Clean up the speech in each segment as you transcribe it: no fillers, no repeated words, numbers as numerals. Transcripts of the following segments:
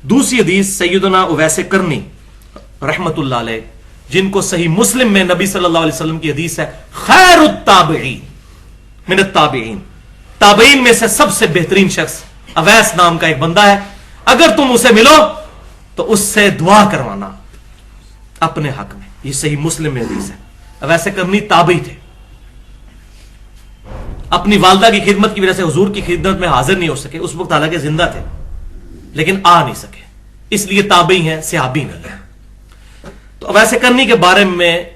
दूसरी हदीस सैयदना उवैस करनी रहमतुल्लाह अलैह, जिनको सही मुस्लिम में नबी सल्लल्लाहु अलैहि वसल्लम की हदीस है, खैरुत ताबिईन मिनत ताबिईन, ताबिईन में से सबसे बेहतरीन शख्स अवैस नाम का एक बंदा है। अगर तुम उसे मिलो तो उससे दुआ करवाना अपने हक में। ये सही मुस्लिम में हदीस है। अवैस करनी ताबई थे, अपनी वालदा की खिदमत की वजह से हुजूर की खिदमत में हाजिर नहीं हो सके। उस वक्त हालांकि जिंदा थे लेकिन आ नहीं सके, इसलिए ताबई हैं, सहाबी नहीं है। तो अवैस करनी के बारे में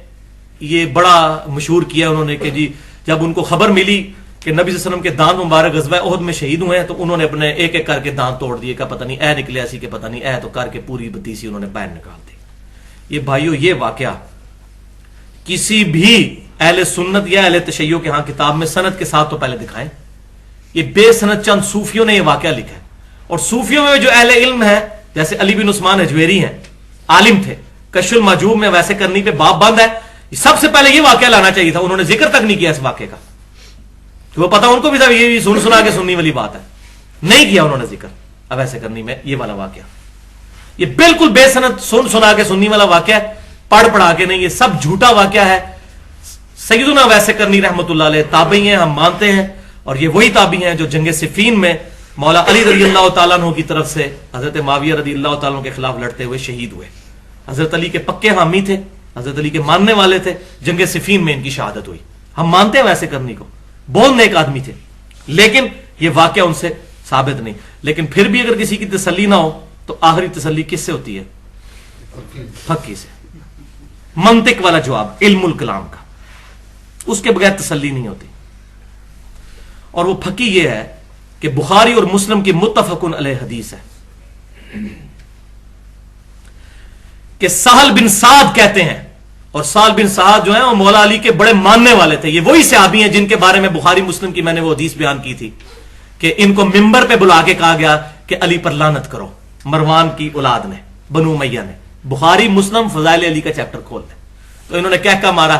ये बड़ा मशहूर किया उन्होंने कि जी जब उनको खबर मिली कि नबी सल्लल्लाहु अलैहि वसल्लम के दांत मुबारक ग़ज़वा उहद में शहीद हुए हैं तो उन्होंने अपने एक एक करके दांत तोड़ दिए का पता नहीं ऐ निकले ऐसी के पता नहीं ऐ, तो करके पूरी बत्तीसी उन्होंने पैर निकाल दी। ये भाइयों ये वाकया किसी भी अहले सुन्नत या अहले तशय्युह के यहां किताब में सनद के साथ तो पहले दिखाएं। ये बेसनद चंद सूफियों ने यह वाकया लिखा है, और सूफियों में जो अहले इल्म है जैसे अली बिन उस्मान अजवेरी हैं, आलिम थे, कश्फुल माजूब में वैसे करनी पे बाप बंद है। सबसे पहले यह वाकया लाना चाहिए था, उन्होंने जिक्र तक नहीं किया इस वाकये का। तो वो पता उनको भी था ये सुन सुना के सुनने वाली बात है, नहीं किया उन्होंने जिक्र अवैस करनी में ये वाला वाकया। ये बिल्कुल बेसनद सुन सुना के सुनने वाला वाकया है, पढ़ पढ़ा के नहीं, ये सब झूठा वाकया है। सैयदना अवैस करनी रहमतुल्लाह अलैह ताबई हैं, हम मानते हैं, और ये वही ताबी हैं जो जंग सिफीन में मौला अली रज़ियल्लाहु ताला अन्हु की तरफ से हजरत माविया रज़ियल्लाहु ताला अन्हु के खिलाफ लड़ते हुए शहीद हुए। हजरत अली के पक्के हामी थे, हजरत अली के मानने वाले थे। जंग सिफीन में इनकी शहादत हुई। हम मानते हैं वैसे करनी को, बहुत नेक आदमी थे, लेकिन यह वाकया उनसे साबित नहीं। लेकिन फिर भी अगर किसी की तसल्ली ना हो तो आखिरी तसल्ली किससे होती है? फकी से। मंतिक वाला जवाब, इल्मुल कलाम का, उसके बगैर तसल्ली नहीं होती। और वो फकी ये है कि बुखारी और मुस्लिम की मुत्तफकुन अलैह हदीस है कि साहल बिन साद कहते हैं, और साहल बिन साद जो है वो मौला अली के बड़े मानने वाले थे। ये वही सहाबी हैं जिनके बारे में बुखारी मुस्लिम की मैंने वो हदीस बयान की थी कि इनको मिंबर पे बुला के कहा गया कि अली पर लानत करो, मरवान की औलाद ने, बनु उमैया ने। बुखारी मुस्लिम फजाइल अली का चैप्टर खोल दे। तो इन्होंने क्या मारा,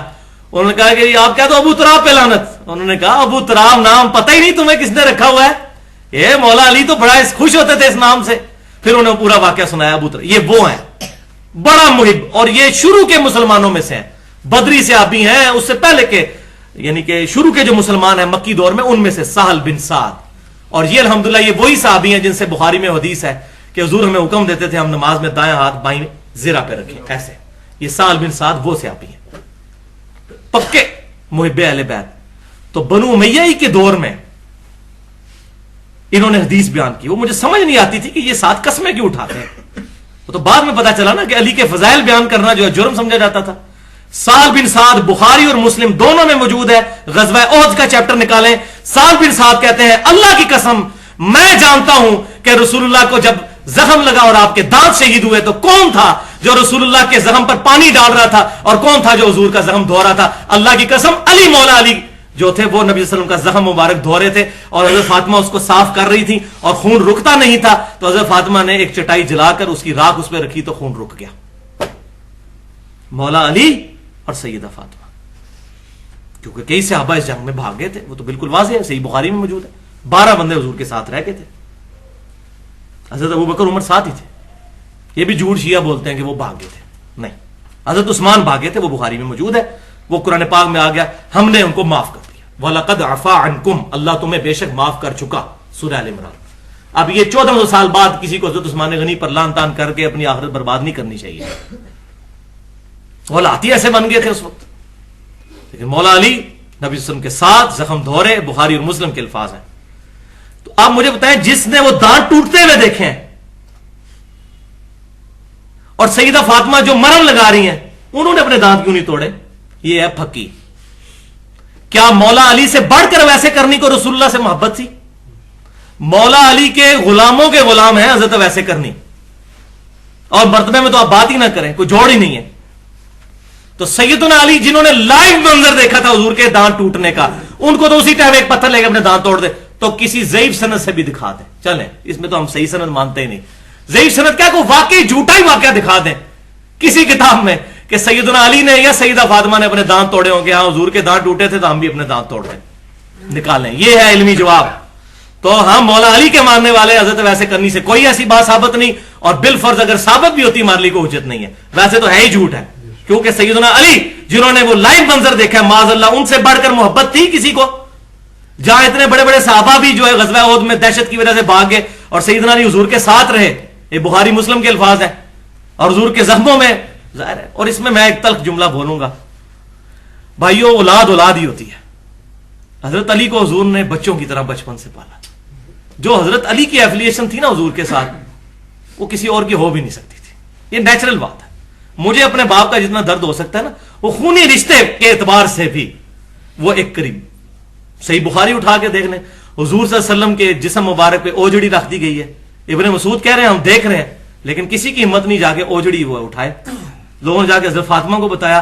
उन्होंने कहा कि आप क्या तो अबू तुराब पे लानत। उन्होंने कहा अबू तुराब नाम पता ही नहीं तुम्हें किसने रखा हुआ है, ये मौला अली तो बड़ा खुश होते थे इस नाम से। फिर उन्होंने पूरा वाकया सुनाया अबू तुराब, ये वो है बड़ा मुहिब, और ये शुरू के मुसलमानों में से हैं, बदरी से आबी हैं, उससे पहले के यानी कि शुरू के जो मुसलमान हैं मक्की दौर में, उनमें से साहल बिन साद। और ये अल्हम्दुलिल्लाह ये वही साहबी हैं जिनसे बुखारी में हदीस है कि हुजूर हमें हुक्म देते थे हम नमाज में दाएं हाथ बाईं ज़िरा पे रखें ऐसे। ये साहल बिन साद वो सहाबी हैं, पक्के मुहिब्बे अहले बैत। तो बनु उमैया ही के दौर में इन्होंने हदीस बयान की। वो मुझे समझ नहीं आती थी कि ये साथ कस्में क्यों उठाते हैं। वो तो बाद में पता चला ना कि अली के फजाइल बयान करना जो है जुर्म समझा जाता था। साल बिन साद बुखारी और मुस्लिम दोनों में मौजूद है, ग़ज़वा उहद का चैप्टर निकालें। साल बिन साद कहते हैं अल्लाह की कसम मैं जानता हूं कि रसूलुल्लाह को जब जख्म लगा और आपके दांत शहीद हुए तो कौन था जो रसूलुल्लाह के जख्म पर पानी डाल रहा था और कौन था जो हुजूर का जख्म धो रहा था। अल्लाह की कसम अली, मौला अली जो थे वो नबी सल्लल्लाहु अलैहि वसल्लम का जख्म मुबारक धो रहे थे और हजरत फातिमा उसको साफ कर रही थी और खून रुकता नहीं था। तो हजरत फातिमा ने एक चटाई जलाकर उसकी राख उस पर रखी तो खून रुक गया। मौला अली और सैयदा फातिमा, क्योंकि कई सहाबा इस जंग में भाग गए थे, वो तो बिल्कुल वाज़ेह है, सही बुखारी में मौजूद है। 12 बंदे हुजूर के साथ रह गए थे, हजरत अबू बकर उमर साथ ही थे। ये भी झूठ शिया बोलते हैं कि वो भाग गए थे, नहीं, हजरत उस्मान भागे थे, वो बुखारी में मौजूद है। वो कुरान पाक में आ गया, हमने उनको माफ कर दिया। वलक़द अफ़ा अन्कुम, अल्लाह तुम्हें बेशक माफ कर चुका, सूरह आल इमरान। अब ये 1400 साल बाद किसी को हजरत उस्मान गनी पर लान तान करके अपनी आखिरत बर्बाद नहीं करनी चाहिए। हालात ही ऐसे बन गए थे उस वक्त। लेकिन मौला अली नबी वसल्लम के साथ जख्म धोरे, बुखारी और मुस्लिम के अल्फाज हैं। तो आप मुझे बताएं, जिसने वो दांत टूटते हुए देखे हैं और सईदा फातिमा जो मरहम लगा रही हैं, उन्होंने अपने दांत क्यों नहीं तोड़े? ये है फकी। क्या मौला अली से बढ़कर वैसे करनी को रसूलुल्लाह से मोहब्बत थी? मौला अली के गुलामों के गुलाम है हजरत वैसे करनी, और मर्तबे में तो आप बात ही ना करें, कोई जोड़ ही नहीं है। तो सैयदना अली जिन्होंने लाइव मंजर देखा था हुजूर के दांत टूटने का, उनको तो उसी टाइम एक पत्थर लेकर अपने दांत तोड़ दे। तो किसी ज़ईफ सनद से भी दिखा दें, चलें, इसमें तो हम सही सनद मानते ही नहीं। ज़ईफ सनद क्या को वाकई झूठा ही वाकया दिखा दें किसी किताब में कि सैयदना अली ने या सैयदा फातिमा ने अपने दांत तोड़े होंगे, हाँ हुजूर के दांत टूटे थे तो हम भी अपने दांत तोड़ दें, निकालें। यह है इल्मी जवाब। تو ہم مولا علی کے ماننے والے حضرت ویسے کرنی سے کوئی ایسی بات ثابت نہیں، اور بالفرض اگر ثابت بھی ہوتی ہمارے لیے کوئی حجت نہیں ہے، ویسے تو ہے ہی جھوٹ ہے، کیونکہ سیدنا علی جنہوں نے وہ لائن منظر دیکھا معاذ اللہ، ان سے بڑھ کر محبت تھی کسی کو؟ جہاں اتنے بڑے بڑے صحابہ بھی جو ہے غزوہ احد میں دہشت کی وجہ سے بھاگ گئے اور سیدنا علی حضور کے ساتھ رہے، یہ بخاری مسلم کے الفاظ ہیں، اور حضور کے زخموں میں ظاہر ہے۔ اور اس میں ایک تلخ جملہ بولوں گا، بھائیو اولاد اولاد ہی ہوتی ہے۔ حضرت علی کو حضور نے بچوں کی طرح بچپن سے پالا، جو حضرت علی کی ایفیلیشن تھی نا حضور کے ساتھ، وہ کسی اور کی ہو بھی نہیں سکتی تھی، یہ نیچرل بات ہے۔ مجھے اپنے باپ کا جتنا درد ہو سکتا ہے نا، وہ خونی رشتے کے اعتبار سے بھی وہ ایک قریب۔ صحیح بخاری اٹھا کے دیکھ لیں، حضور صلی اللہ علیہ وسلم کے جسم مبارک پہ اوجڑی رکھ دی گئی ہے، ابن مسعود کہہ رہے ہیں ہم دیکھ رہے ہیں، لیکن کسی کی ہمت نہیں جا کے اوجڑی وہ اٹھائے۔ لوگوں نے جا کے حضرت فاطمہ کو بتایا،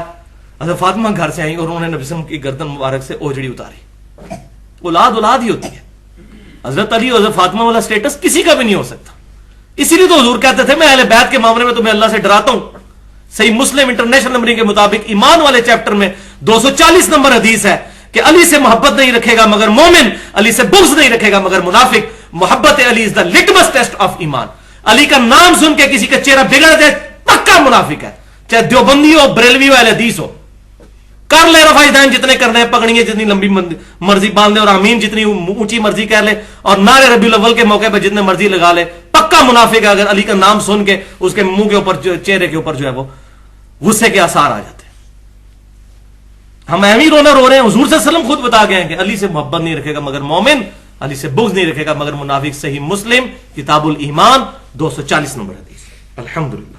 حضرت فاطمہ گھر سے آئی اور انہوں نے نبی صلی اللہ علیہ وسلم کی گردن مبارک سے اوجڑی اتاری۔ اولاد اولاد ہی ہوتی ہے۔ حضرت علی اور حضرت فاطمہ والا سٹیٹس کسی کا بھی نہیں ہو سکتا، اسی لیے تو حضور کہتے تھے میں اہل بیت کے معاملے میں تمہیں اللہ سے ڈراتا ہوں۔ صحیح مسلم انٹرنیشنل نمبرنگ کے مطابق ایمان والے چیپٹر میں 240 نمبر حدیث ہے کہ علی سے محبت نہیں رکھے گا مگر مومن، علی سے بغض نہیں رکھے گا مگر منافق۔ محبت علی از دا لٹمس ٹیسٹ آف ایمان۔ علی کا نام سن کے کسی کا چہرہ بگڑ جائے پکا منافق ہے، چاہے دیوبندی ہو، بریلوی ہو، اہل حدیث ہو۔ کر لے رفع دین جتنے کرنے ہیں، پگڑیاں جتنی لمبی مرضی باندھ لے، اور آمین جتنی اونچی مرضی کہہ لے، اور نعرے ربیع الاول کے موقع پہ جتنے مرضی لگا لے، پکا منافق ہے اگر علی کا نام سن کے اس کے منہ کے اوپر چہرے کے اوپر جو ہے وہ غصے کے آثار آ جاتے ہیں۔ ہم اہمی رونا رو رہے ہیں، حضور صلی اللہ علیہ وسلم خود بتا گئے ہیں کہ علی سے محبت نہیں رکھے گا مگر مومن، علی سے بغض نہیں رکھے گا مگر منافق۔ صحیح مسلم کتاب الایمان 240 نمبر حدیث۔ الحمدللہ۔